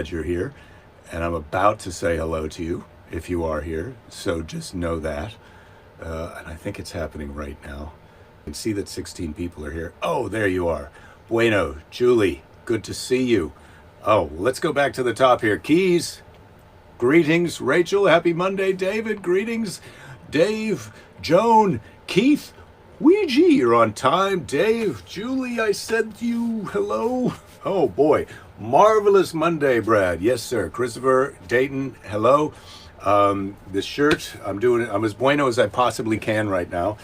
you're here, and I'm about to say hello to you if you are here. So just know that. And I think it's happening right now. I can see that 16 people are here. Oh, there you are. Bueno, Julie, good to see you. Oh, let's go back to the top here. Keys, greetings. Rachel, happy Monday. David, greetings. Dave, Joan, Keith, Ouija, you're on time. Dave, Julie, I said you hello. Oh boy, marvelous Monday, Brad. Yes, sir. Christopher, Dayton, hello. This shirt, I'm as bueno as I possibly can right now.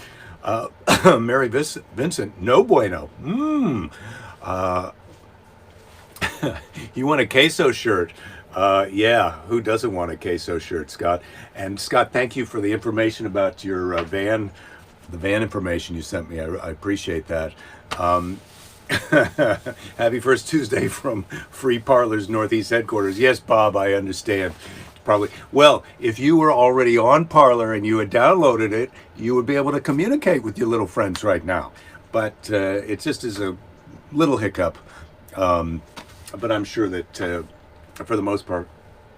Mary Vincent, no bueno. You want a queso shirt? Yeah, who doesn't want a queso shirt, Scott? And Scott, thank you for the information about your van, the van information you sent me. I appreciate that. Happy first Tuesday from Free Parlors Northeast headquarters. Yes, Bob, I understand. Probably. Well, if you were already on Parlor and you had downloaded it, you would be able to communicate with your little friends right now. But it just is a little hiccup. But I'm sure that for the most part,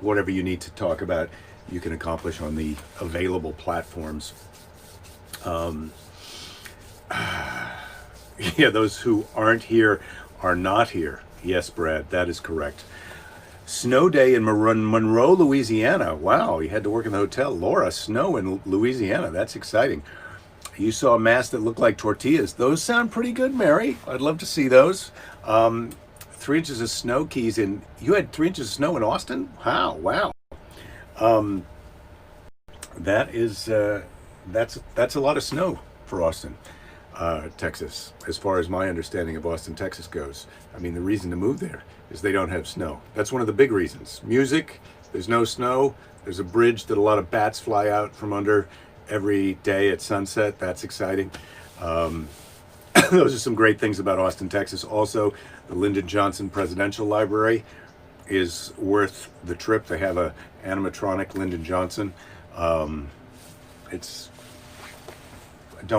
whatever you need to talk about, you can accomplish on the available platforms. Yeah, those who aren't here are not here. Yes, Brad, that is correct. Snow day in Monroe, Louisiana. Wow, you had to work in the hotel. Laura, snow in Louisiana. That's exciting. You saw a mass that looked like tortillas. Those sound pretty good, Mary. I'd love to see those. 3 inches of snow, Keys, in. You had 3 inches of snow in Austin? Wow. That is that's a lot of snow for Austin, Texas, as far as my understanding of Austin, Texas goes. I mean, the reason to move there is they don't have snow. That's one of the big reasons. Music, there's no snow. There's a bridge that a lot of bats fly out from under every day at sunset. That's exciting. Those are some great things about Austin, Texas. Also, the Lyndon Johnson Presidential Library is worth the trip. They have a animatronic Lyndon Johnson. Don't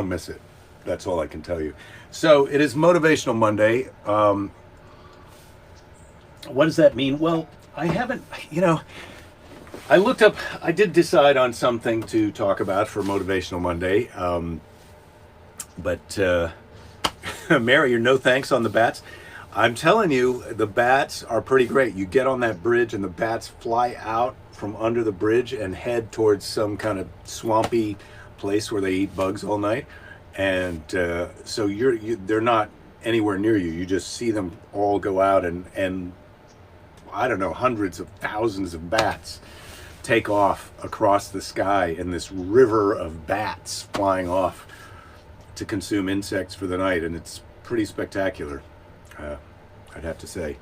miss it. That's all I can tell you. So it is Motivational Monday. What does that mean? Well, I haven't, I did decide on something to talk about for Motivational Monday. But Mary, your no thanks on the bats. I'm telling you, the bats are pretty great. You get on that bridge and the bats fly out from under the bridge and head towards some kind of swampy place where they eat bugs all night. And so they're not anywhere near you. You just see them all go out and I don't know, hundreds of thousands of bats take off across the sky in this river of bats flying off to consume insects for the night. And it's pretty spectacular, I'd have to say.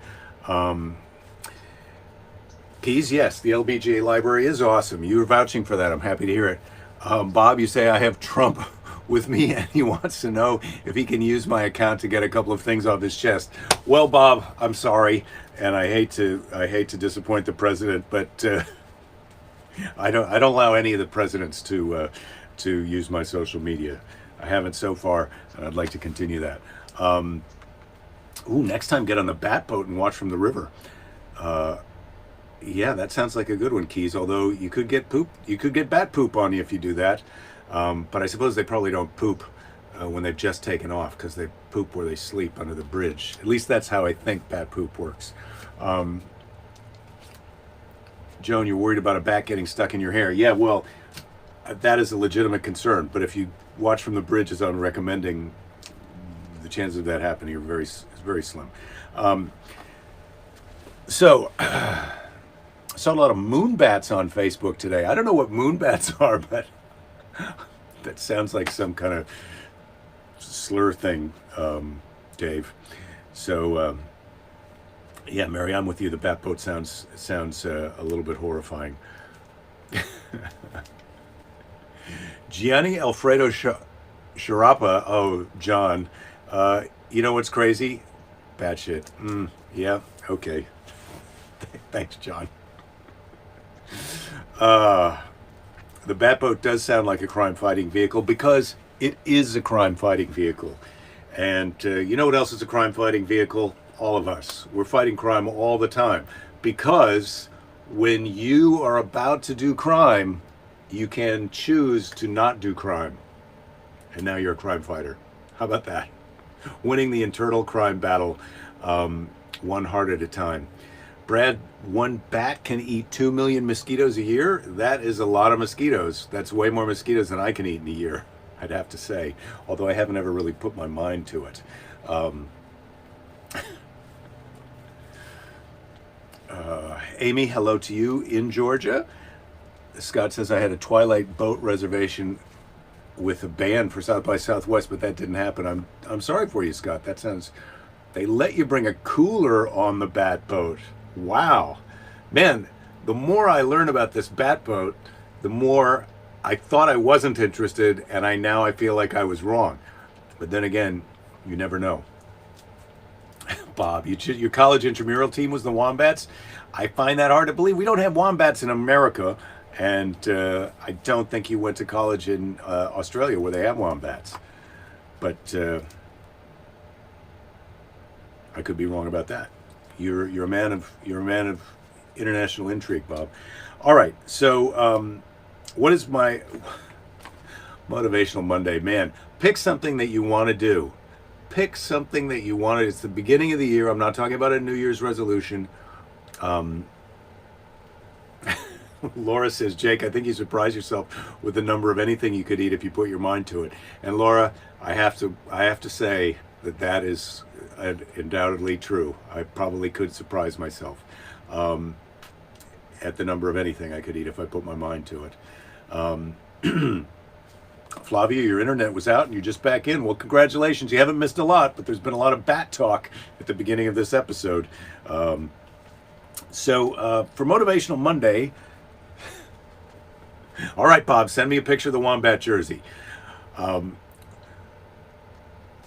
Keys, yes, the LBGA library is awesome. You're vouching for that. I'm happy to hear it. Bob, you say I have Trump with me and he wants to know if he can use my account to get a couple of things off his chest. Well, Bob, I'm sorry, and I hate to disappoint the president, but I don't allow any of the presidents to use my social media. I haven't so far, and I'd like to continue that. Next time get on the bat boat and watch from the river. Yeah, that sounds like a good one, Keys. Although you could get bat poop on you if you do that. But I suppose they probably don't poop when they've just taken off, because they poop where they sleep under the bridge. At least that's how I think bat poop works. Joan, you're worried about a bat getting stuck in your hair. Yeah, well, that is a legitimate concern. But if you watch from the bridge, as I'm recommending, the chances of that happening are very slim. So, I saw a lot of moon bats on Facebook today. I don't know what moon bats are, but that sounds like some kind of slur thing, Dave. So, yeah, Mary, I'm with you. The bat boat sounds a little bit horrifying. Gianni Alfredo Sharapa. Oh, John. You know what's crazy? Bad shit. Yeah, okay. Thanks, John. The Batboat does sound like a crime-fighting vehicle because it is a crime-fighting vehicle. And you know what else is a crime-fighting vehicle? All of us. We're fighting crime all the time. because when you are about to do crime, you can choose to not do crime. And now you're a crime fighter. How about that? Winning the internal crime battle, one heart at a time. Brad, one bat can eat 2 million mosquitoes a year. That is a lot of mosquitoes. That's way more mosquitoes than I can eat in a year, I'd have to say. Although I haven't ever really put my mind to it. Amy, hello to you in Georgia. Scott says I had a twilight boat reservation with a band for South by Southwest, but that didn't happen. I'm sorry for you, Scott. That sounds... They let you bring a cooler on the bat boat. Wow. Man, the more I learn about this bat boat, the more I thought I wasn't interested, and I feel like I was wrong. But then again, you never know. Bob, your college intramural team was the Wombats? I find that hard to believe. We don't have Wombats in America, and I don't think you went to college in Australia where they have Wombats. But I could be wrong about that. You're a man of international intrigue, Bob. All right, so what is my Motivational Monday? Man, pick something that you want to do. Pick something that you want to. It's the beginning of the year. I'm not talking about a New Year's resolution. Laura says, Jake, I think you surprise yourself with the number of anything you could eat if you put your mind to it. And Laura, I have to say that is undoubtedly true. I probably could surprise myself at the number of anything I could eat if I put my mind to it. Flavia, your internet was out and you're just back in. Well, congratulations. You haven't missed a lot, but there's been a lot of bat talk at the beginning of this episode. So for Motivational Monday, all right, Bob, send me a picture of the Wombat jersey.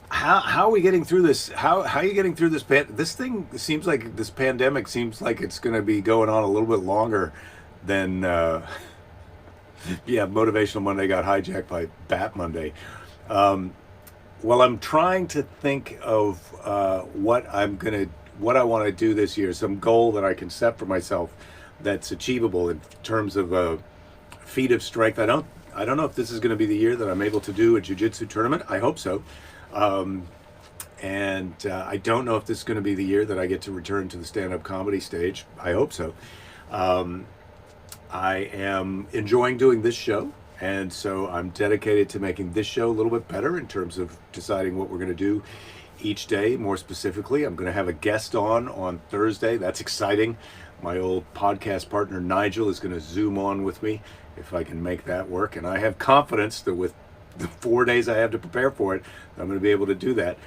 How are we getting through this? How are you getting through this? This thing seems like, this pandemic seems like it's going to be going on a little bit longer than... Yeah, Motivational Monday got hijacked by Bat Monday. Well, I'm trying to think of what I want to do this year, some goal that I can set for myself that's achievable in terms of a feat of strength. I don't know if this is going to be the year that I'm able to do a jiu-jitsu tournament. I hope so. And I don't know if this is going to be the year that I get to return to the stand-up comedy stage. I hope so. I am enjoying doing this show, and so I'm dedicated to making this show a little bit better in terms of deciding what we're going to do each day. More specifically, I'm going to have a guest on Thursday. That's exciting. My old podcast partner Nigel is going to Zoom on with me if I can make that work, and I have confidence that with the 4 days I have to prepare for it, I'm going to be able to do that.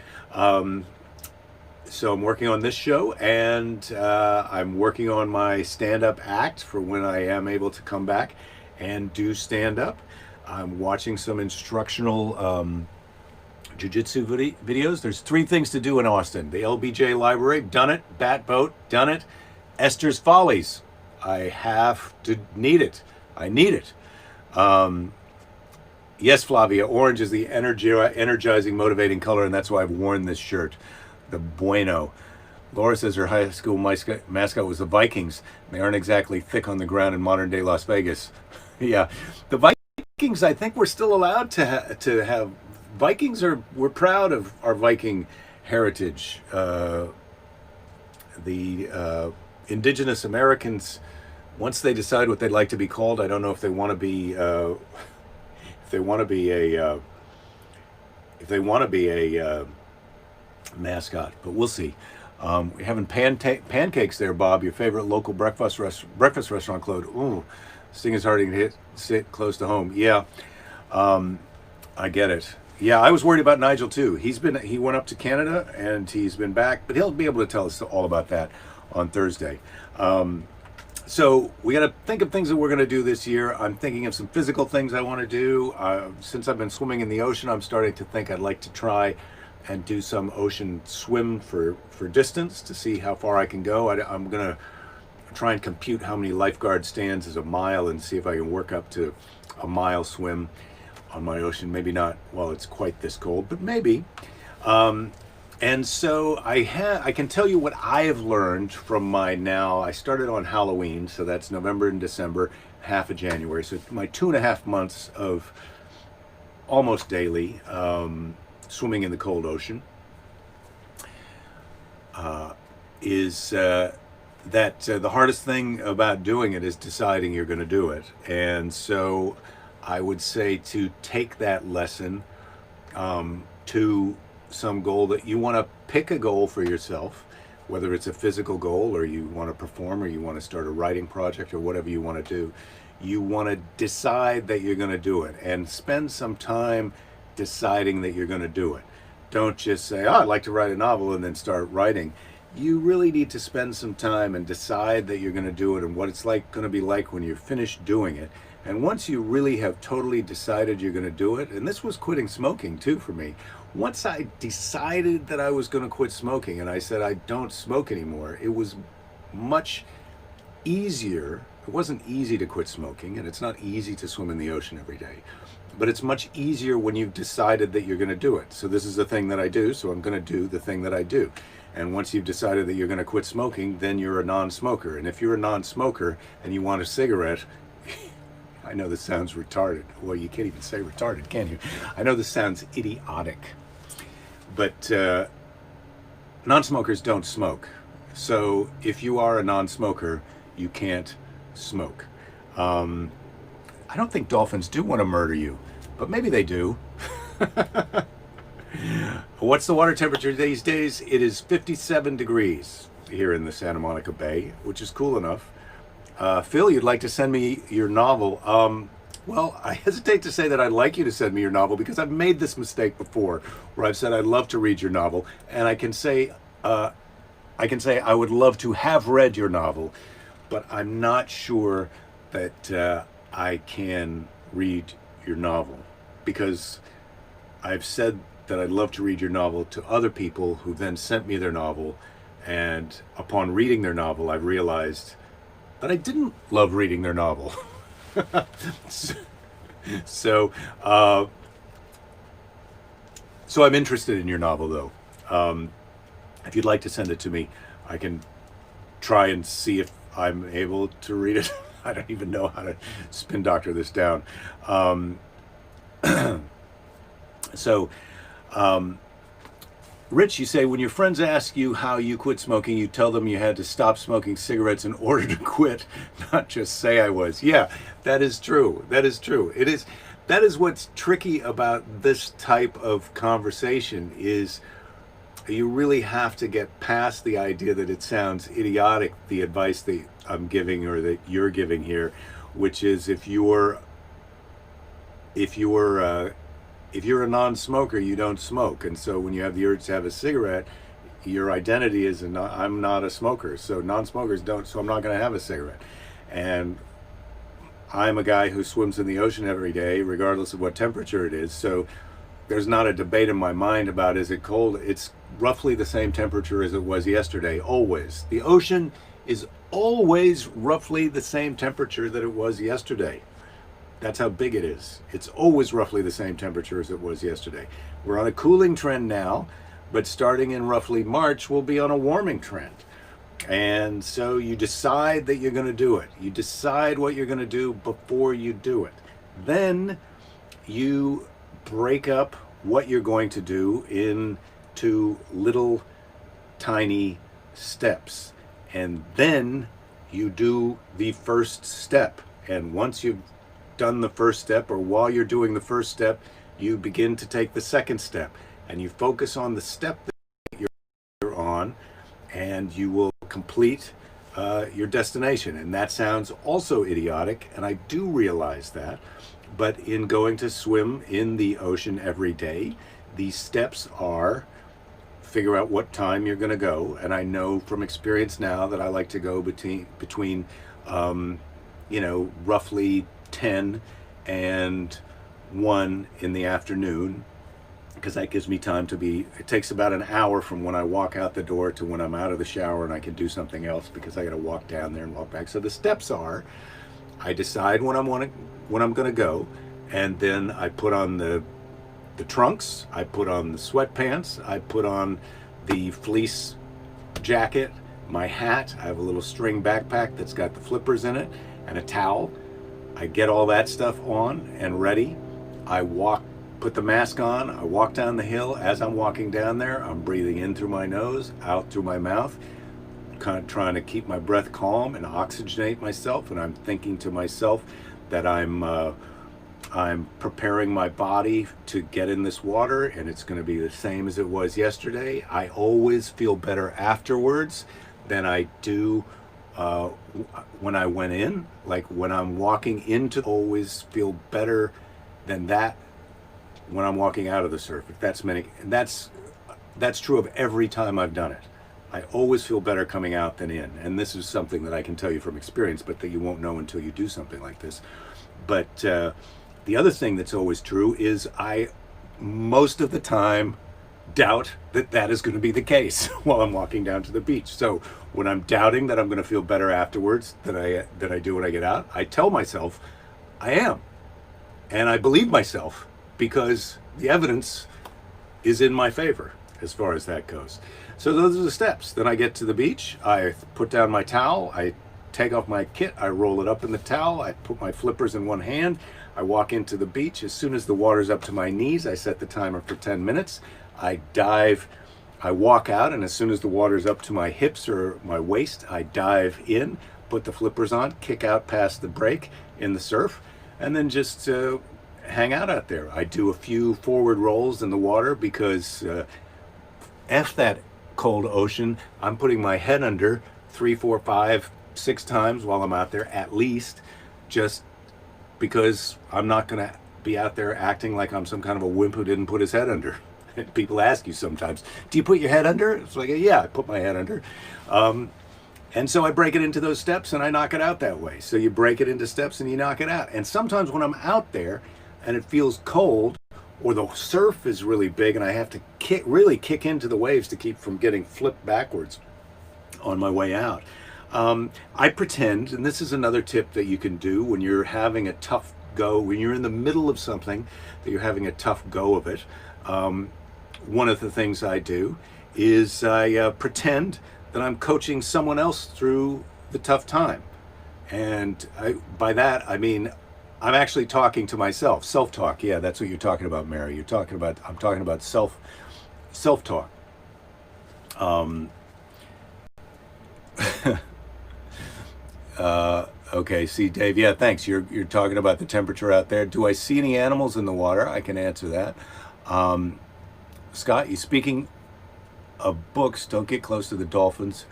So I'm working on this show, and I'm working on my stand-up act for when I am able to come back and do stand-up. I'm watching some instructional jiu-jitsu videos. There's 3 things to do in Austin. The LBJ Library, done it. Bat Boat, done it. Esther's Follies, I need it. I need it. Yes, Flavia, orange is the energizing, motivating color, and that's why I've worn this shirt. The bueno. Laura says her high school mascot was the Vikings. They aren't exactly thick on the ground in modern day Las Vegas. Yeah, the Vikings, I think we're still allowed to have. We're proud of our Viking heritage. The indigenous Americans, once they decide what they'd like to be called, I don't know if they want to be a mascot, but we'll see. We're having pancakes there, Bob, your favorite local breakfast restaurant closed. Ooh, this thing is hard to sit close to home. Yeah, I get it. Yeah, I was worried about Nigel too. He went up to Canada and he's been back, but he'll be able to tell us all about that on Thursday. So we got to think of things that we're going to do this year. I'm thinking of some physical things I want to do. Since I've been swimming in the ocean, I'm starting to think I'd like to try and do some ocean swim for distance to see how far I can go. I'm going to try and compute how many lifeguard stands is a mile and see if I can work up to a mile swim on my ocean. Maybe not while it's quite this cold, but maybe. And so I can tell you what I have learned from my now. I started on Halloween, so that's November and December, half of January. So my 2.5 months of almost daily swimming in the cold ocean is that the hardest thing about doing it is deciding you're going to do it. And so I would say to take that lesson to some goal that you want to pick a goal for yourself, whether it's a physical goal or you want to perform or you want to start a writing project or whatever you want to do. You want to decide that you're going to do it and spend some time deciding that you're going to do it. Don't just say, oh, I'd like to write a novel and then start writing. You really need to spend some time and decide that you're going to do it and what it's like going to be like when you're finished doing it. And once you really have totally decided you're going to do it, and this was quitting smoking too for me. Once I decided that I was going to quit smoking and I said I don't smoke anymore, it was much easier. It wasn't easy to quit smoking, and it's not easy to swim in the ocean every day, but it's much easier when you've decided that you're going to do it. So this is the thing that I do, so I'm going to do the thing that I do. And once you've decided that you're going to quit smoking, then you're a non-smoker. And if you're a non-smoker and you want a cigarette, I know this sounds retarded. Well, you can't even say retarded, can you? I know this sounds idiotic, but non-smokers don't smoke. So if you are a non-smoker, you can't smoke. I don't think dolphins do want to murder you, but maybe they do. What's the water temperature these days? It is 57 degrees here in the Santa Monica Bay, which is cool enough. Phil, you'd like to send me your novel. Well, I hesitate to say that I'd like you to send me your novel because I've made this mistake before where I've said I'd love to read your novel, and I can say I would love to have read your novel, but I'm not sure that I can read your novel because I've said that I'd love to read your novel to other people who then sent me their novel, and upon reading their novel, I've realized that I didn't love reading their novel. so I'm interested in your novel, though. If you'd like to send it to me, I can try and see if I'm able to read it. I don't even know how to spin doctor this down. Rich, you say, when your friends ask you how you quit smoking, you tell them you had to stop smoking cigarettes in order to quit, not just say I was. Yeah, that is true. That is true. That is what's tricky about this type of conversation is you really have to get past the idea that it sounds idiotic, the advice that I'm giving or that you're giving here, which is if you're a non-smoker, you don't smoke. And so when you have the urge to have a cigarette, your identity is, I'm not a smoker. So non-smokers don't, so I'm not going to have a cigarette. And I'm a guy who swims in the ocean every day, regardless of what temperature it is. So there's not a debate in my mind about, is it cold? It's roughly the same temperature as it was yesterday, always. The ocean is always roughly the same temperature that it was yesterday. That's how big it is. It's always roughly the same temperature as it was yesterday. We're on a cooling trend now, but starting in roughly March, we'll be on a warming trend. And so you decide that you're going to do it. You decide what you're going to do before you do it. Then you break up what you're going to do into little tiny steps. And then you do the first step. And once you've done the first step, or while you're doing the first step, you begin to take the second step, and you focus on the step that you're on, and you will complete your destination. And that sounds also idiotic, and I do realize that, but in going to swim in the ocean every day, these steps are figure out what time you're going to go. And I know from experience now that I like to go between roughly 10 and 1 in the afternoon, because that gives me time it takes about an hour from when I walk out the door to when I'm out of the shower and I can do something else, because I got to walk down there and walk back. So the steps are, I decide when I'm going to go, and then I put on the trunks, I put on the sweatpants, I put on the fleece jacket, my hat. I have a little string backpack that's got the flippers in it, and a towel. I get all that stuff on and ready. I put the mask on, I walk down the hill. As I'm walking down there, I'm breathing in through my nose, out through my mouth, kind of trying to keep my breath calm and oxygenate myself. And I'm thinking to myself that I'm preparing my body to get in this water, and it's going to be the same as it was yesterday. I always feel better afterwards than I do when I went in. Like when I'm walking into, always feel better than that when I'm walking out of the surf. If that's and that's true of every time I've done it. I always feel better coming out than in. And this is something that I can tell you from experience, but that you won't know until you do something like this. But the other thing that's always true is I, most of the time, doubt that is going to be the case while I'm walking down to the beach. So when I'm doubting that I'm going to feel better afterwards than I do when I get out, I tell myself I am. And I believe myself because the evidence is in my favor as far as that goes. So those are the steps. Then I get to the beach, I put down my towel, I take off my kit, I roll it up in the towel, I put my flippers in one hand, I walk into the beach. As soon as the water's up to my knees, I set the timer for 10 minutes. I dive, I walk out, and as soon as the water's up to my hips or my waist, I dive in, put the flippers on, kick out past the break in the surf, and then just hang out there. I do a few forward rolls in the water because F that cold ocean. I'm putting my head under 3, 4, 5, 6 times while I'm out there, at least, just because I'm not going to be out there acting like I'm some kind of a wimp who didn't put his head under. People ask you sometimes, do you put your head under? It's like, yeah, I put my head under. And so I break it into those steps and I knock it out that way. So you break it into steps and you knock it out. And sometimes when I'm out there and it feels cold, or the surf is really big and I have to really kick into the waves to keep from getting flipped backwards on my way out, I pretend, and this is another tip that you can do when you're having a tough go, when you're in the middle of something, that you're having a tough go of it. One of the things I do is I pretend that I'm coaching someone else through the tough time. And by that, I mean, I'm actually talking to myself. Self-talk, yeah, that's what you're talking about, Mary. I'm talking about self-talk. Okay, see, Dave, yeah, thanks. You're talking about the temperature out there. Do I see any animals in the water? I can answer that. Scott, you speaking of books, don't get close to the dolphins.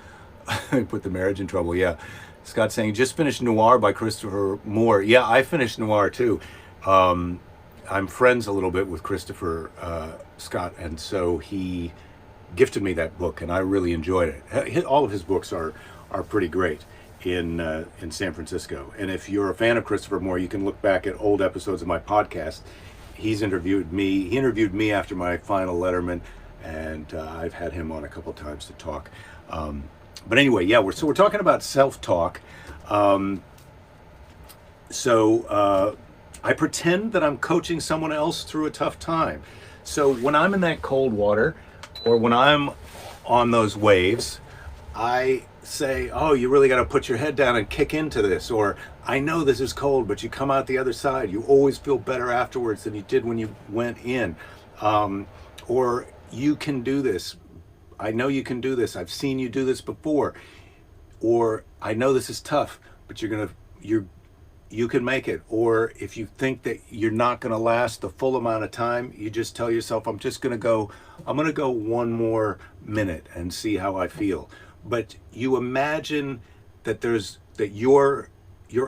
Put the marriage in trouble, yeah. Scott saying, just finished Noir by Christopher Moore. Yeah, I finished Noir too. I'm friends a little bit with Christopher Scott, and so he gifted me that book, and I really enjoyed it. All of his books are pretty great in San Francisco. And if you're a fan of Christopher Moore, you can look back at old episodes of my podcast. He interviewed me after my final Letterman, and I've had him on a couple times to talk. But anyway, yeah, we're talking about self-talk. So I pretend that I'm coaching someone else through a tough time. So when I'm in that cold water, or when I'm on those waves, I say, oh, you really got to put your head down and kick into this. Or, I know this is cold, but you come out the other side. You always feel better afterwards than you did when you went in. Or, you can do this. I know you can do this. I've seen you do this before. Or, I know this is tough, but you can make it. Or if you think that you're not going to last the full amount of time, you just tell yourself, I'm going to go one more minute and see how I feel. But you imagine that you're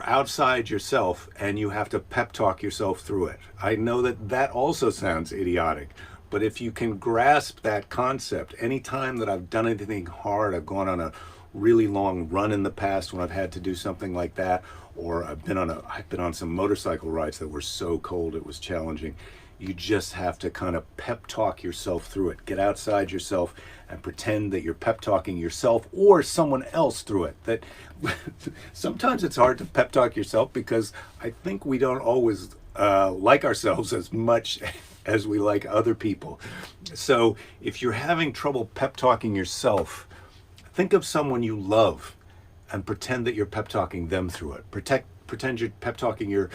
outside yourself and you have to pep talk yourself through it. I know that also sounds idiotic, but if you can grasp that concept, anytime that I've done anything hard, I've gone on a really long run in the past when I've had to do something like that, or I've been on some motorcycle rides that were so cold it was challenging. You just have to kind of pep talk yourself through it. Get outside yourself and pretend that you're pep talking yourself or someone else through it. That sometimes it's hard to pep talk yourself because I think we don't always like ourselves as much as we like other people. So if you're having trouble pep talking yourself, think of someone you love and pretend that you're pep talking them through it. Pretend you're pep talking your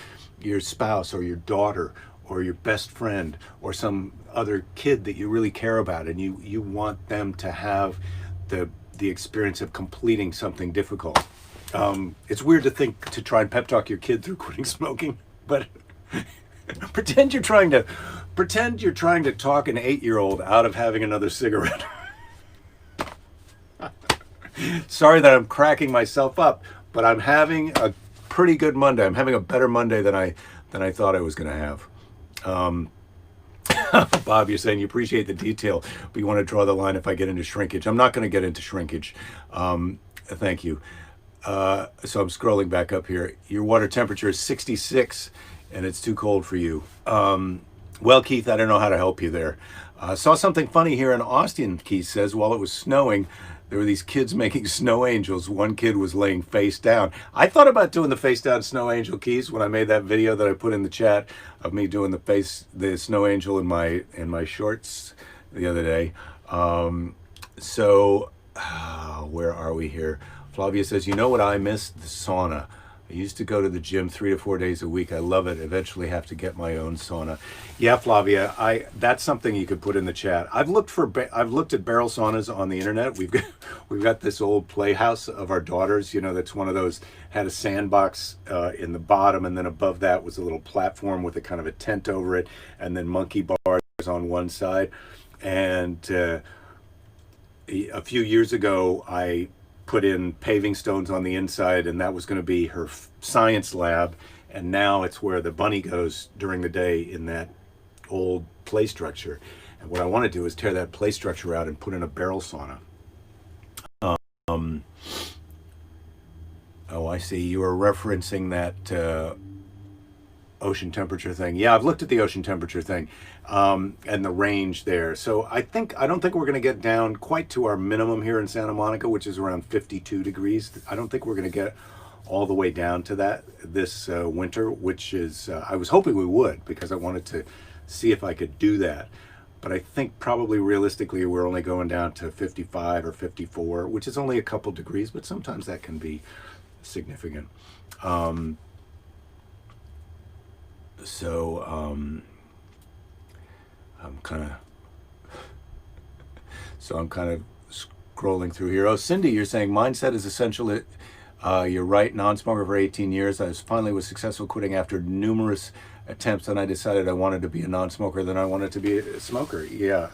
spouse or your daughter or your best friend or some other kid that you really care about, and you want them to have the experience of completing something difficult. It's weird to try and pep talk your kid through quitting smoking, but pretend you're trying to talk an 8-year-old out of having another cigarette. Sorry that I'm cracking myself up, but I'm having a pretty good Monday. I'm having a better Monday than I thought I was going to have. Bob, you're saying you appreciate the detail, but you want to draw the line if I get into shrinkage. I'm not going to get into shrinkage. Thank you. So I'm scrolling back up here. Your water temperature is 66 and it's too cold for you. Well, Keith, I don't know how to help you there. Saw something funny here in Austin, Keith says, while it was snowing, there were these kids making snow angels. One kid was laying face down. I thought about doing the face down snow angel, Keith, when I made that video that I put in the chat of me doing the snow angel in my shorts the other day. Where are we here? Flavia says, you know what I miss? The sauna. I used to go to the gym 3 to 4 days a week. I love it. Eventually have to get my own sauna. Yeah, Flavia, that's something you could put in the chat. I've looked at barrel saunas on the internet. We've got this old playhouse of our daughters, that's one of those, had a sandbox in the bottom, and then above that was a little platform with a kind of a tent over it, and then monkey bars on one side. And a few years ago, I put in paving stones on the inside, and that was going to be her science lab, and now it's where the bunny goes during the day in that old play structure. And what I want to do is tear that play structure out and put in a barrel sauna. Oh, I see. You were referencing that ocean temperature thing. Yeah, I've looked at the ocean temperature thing and the range there. So I don't think we're going to get down quite to our minimum here in Santa Monica, which is around 52 degrees. I don't think we're going to get all the way down to that this winter, which is, I was hoping we would, because I wanted to see if I could do that. But I think probably realistically we're only going down to 55 or 54, which is only a couple degrees, but sometimes that can be significant. I'm kind of scrolling through here. Oh, Cindy, you're saying mindset is essential. You're right. Non-smoker for 18 years. I finally was successful quitting after numerous attempts, and I decided I wanted to be a non-smoker. Then I wanted to be a smoker. Yeah.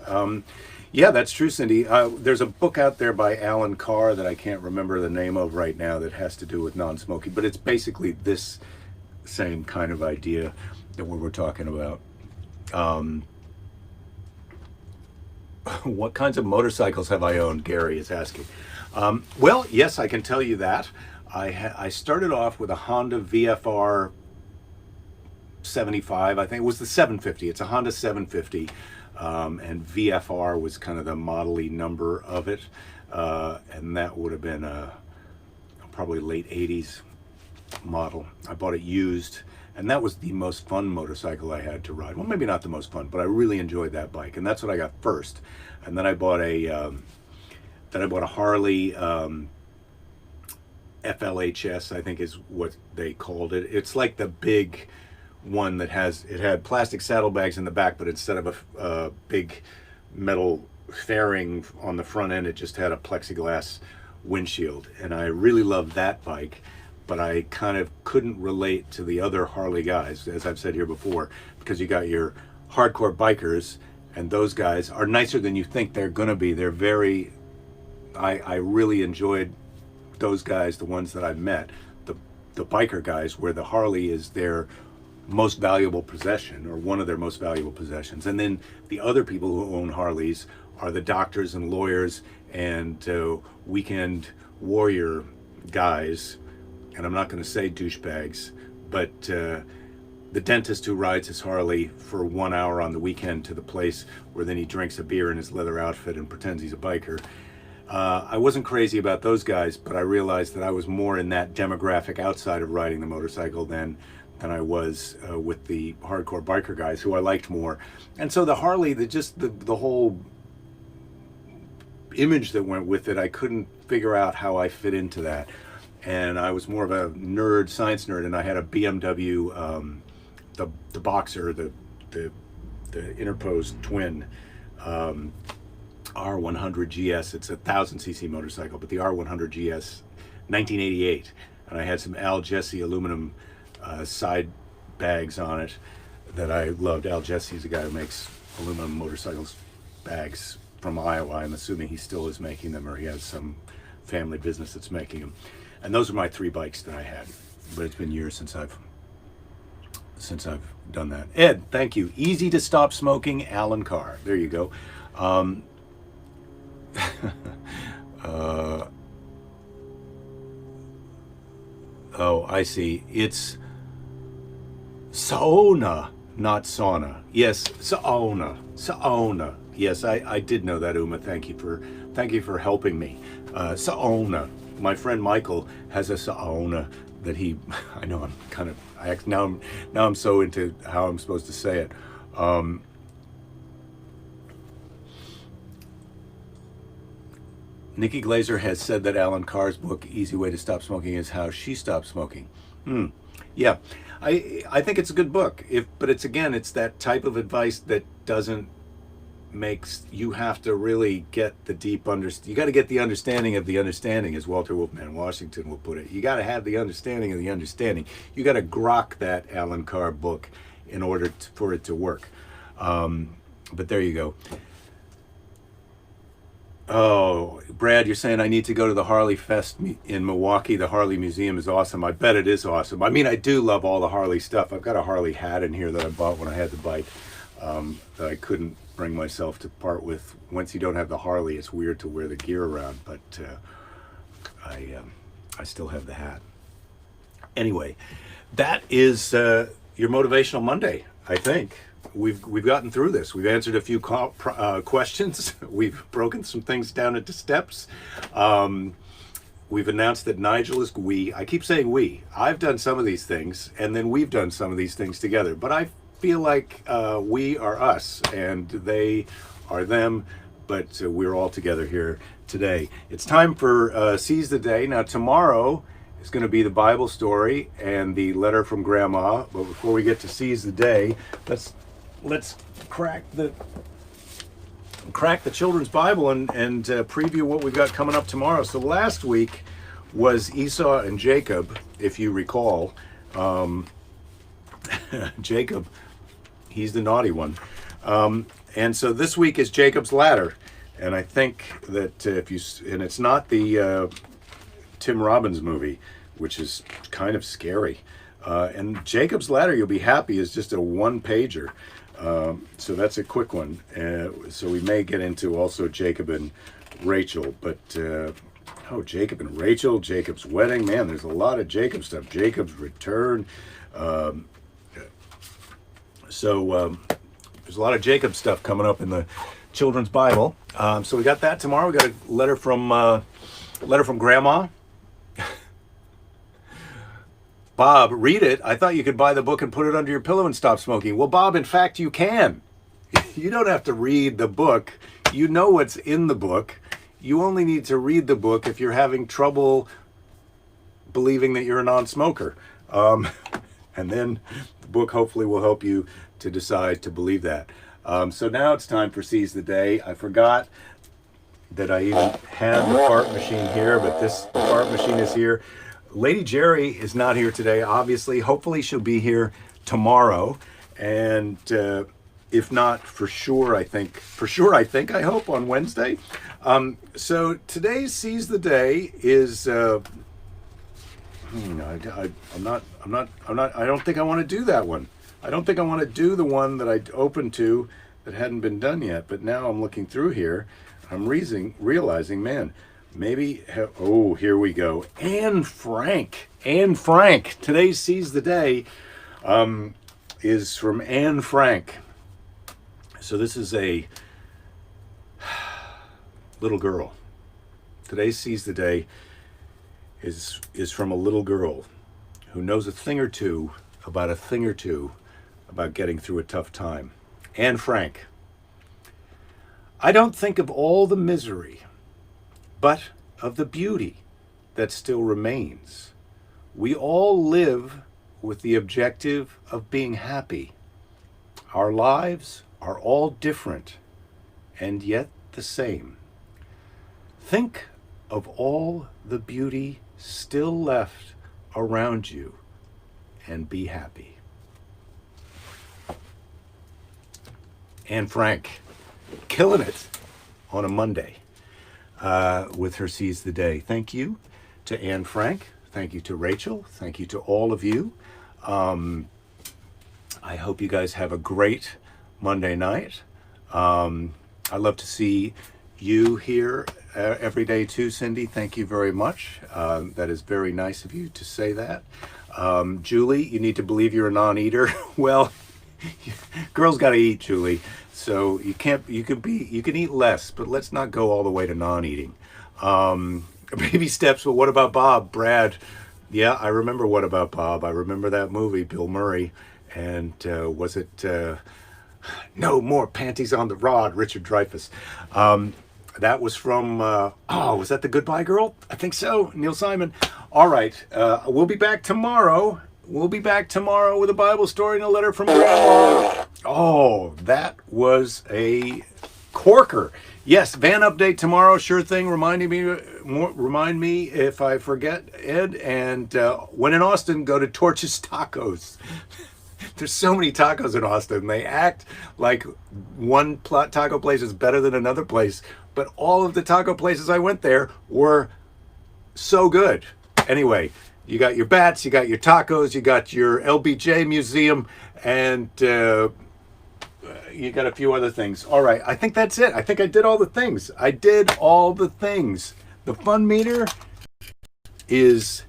Yeah, that's true, Cindy. There's a book out there by Alan Carr that I can't remember the name of right now that has to do with non-smoking, but it's basically this same kind of idea that we were talking about. What kinds of motorcycles have I owned? Gary is asking. Well, yes, I can tell you that. I started off with a Honda VFR 75. I think it was the 750. It's a Honda 750. And VFR was kind of the model-y number of it. And that would have been probably late 80s model. I bought it used, and that was the most fun motorcycle I had to ride. Well, maybe not the most fun, but I really enjoyed that bike, and that's what I got first. And then I bought a Harley FLHS, I think is what they called it. It's like the big one that had plastic saddlebags in the back, but instead of a big metal fairing on the front end, it just had a plexiglass windshield. And I really loved that bike, but I kind of couldn't relate to the other Harley guys, as I've said here before, because you got your hardcore bikers, and those guys are nicer than you think they're gonna be. They're very, I really enjoyed those guys, the ones that I've met, the biker guys, where the Harley is their most valuable possession, or one of their most valuable possessions. And then the other people who own Harleys are the doctors and lawyers and weekend warrior guys, and I'm not going to say douchebags, but the dentist who rides his Harley for 1 hour on the weekend to the place where then he drinks a beer in his leather outfit and pretends he's a biker. I wasn't crazy about those guys, but I realized that I was more in that demographic outside of riding the motorcycle than than I was with the hardcore biker guys, who I liked more. And so the Harley, the whole image that went with it, I couldn't figure out how I fit into that. And I was more of a nerd, science nerd, and I had a BMW, the Boxer, the interposed twin, R100 GS. It's a 1,000cc motorcycle, but the R100 GS, 1988. And I had some Al Jesse aluminum side bags on it that I loved. Al Jesse is a guy who makes aluminum motorcycles bags from Iowa. I'm assuming he still is making them, or he has some family business that's making them. And those are my 3 bikes that I had. But it's been years since I've done that. Ed, thank you. Easy to stop smoking, Alan Carr. There you go. Oh, I see. It's sauna, not sauna. Yes, sauna. Yes, I did know that, Uma. Thank you for helping me. Sauna. My friend Michael has a sauna that he. I know I'm kind of. Now I'm so into how I'm supposed to say it. Nikki Glazer has said that Alan Carr's book, Easy Way to Stop Smoking, is how she stopped smoking. Yeah, I think it's a good book. But it's that type of advice that doesn't you have to really get the deep you got to get the understanding of the understanding, as Walter Wolfman Washington will put it. You got to have the understanding of the understanding. You got to grok that Alan Carr book in order for it to work. But there you go. Oh, Brad, you're saying I need to go to the Harley Fest in Milwaukee. The Harley Museum is awesome. I bet it is awesome. I mean, I do love all the Harley stuff. I've got a Harley hat in here that I bought when I had the bike, that I couldn't bring myself to part with. Once you don't have the Harley, it's weird to wear the gear around, but I still have the hat. Anyway, that is your Motivational Monday, I think. We've gotten through this. We've answered a few questions. We've broken some things down into steps. We've announced that Nigel is we. I keep saying we. I've done some of these things, and then we've done some of these things together. But I feel like we are us, and they are them. But we're all together here today. It's time for Seize the Day. Now, tomorrow is going to be the Bible story and the letter from Grandma. But before we get to Seize the Day, let's crack the children's Bible and preview what we've got coming up tomorrow. So last week was Esau and Jacob, if you recall. Jacob, he's the naughty one. And so this week is Jacob's ladder. And I think that and it's not the Tim Robbins movie, which is kind of scary. And Jacob's ladder, you'll be happy, is just a 1-pager. So that's a quick one. So we may get into also Jacob and Rachel, but Jacob and Rachel, Jacob's wedding, man, there's a lot of Jacob stuff. Jacob's return. So there's a lot of Jacob stuff coming up in the children's Bible. So we got that tomorrow. We got a letter from Grandma. Bob, read it. I thought you could buy the book and put it under your pillow and stop smoking. Well, Bob, in fact, you can. You don't have to read the book. You know what's in the book. You only need to read the book if you're having trouble believing that you're a non-smoker. And then the book hopefully will help you to decide to believe that. So now it's time for Seize the Day. I forgot that I even had the fart machine here, but the fart machine is here. Lady Jerry is not here today, obviously. Hopefully she'll be here tomorrow. And if not, for sure, I hope on Wednesday. So today's Seize the Day is, I don't think I want to do that one. I don't think I want to do the one that I opened to that hadn't been done yet. But now I'm looking through here. I'm realizing, man, maybe, here we go. Anne Frank. Today's Seize the Day is from Anne Frank. So this is a little girl. Today's Seize the Day is from a little girl who knows a thing or two about a thing or two about getting through a tough time. Anne Frank. I don't think of all the misery, but of the beauty that still remains. We all live with the objective of being happy. Our lives are all different and yet the same. Think of all the beauty still left around you and be happy. Anne Frank, killing it on a Monday with her Seize the Day. Thank you to Anne Frank. Thank you to Rachel. Thank you to all of you. I hope you guys have a great Monday night. I love to see you here every day too, Cindy. Thank you very much. That is very nice of you to say that. Julie, you need to believe you're a non-eater. Well, girls got to eat, Julie. So you can eat less, but let's not go all the way to non-eating. Baby steps. Well, what about Bob? Brad? Yeah, I remember What About Bob. I remember that movie, Bill Murray, and was it No More Panties on the Rod? Richard Dreyfuss. That was from was that The Goodbye Girl? I think so. Neil Simon. All right, we'll be back tomorrow. We'll be back tomorrow with a Bible story and a letter from Grandma. Oh, that was a corker. Yes, van update tomorrow, sure thing. Remind me if I forget, Ed. And when in Austin, go to Torches Tacos. There's so many tacos in Austin. They act like one taco place is better than another place, but all of the taco places I went there were so good. Anyway, you got your bats, you got your tacos, you got your LBJ museum, and you got a few other things. All right, I think that's it. I think I did all the things. I did all the things. The fun meter is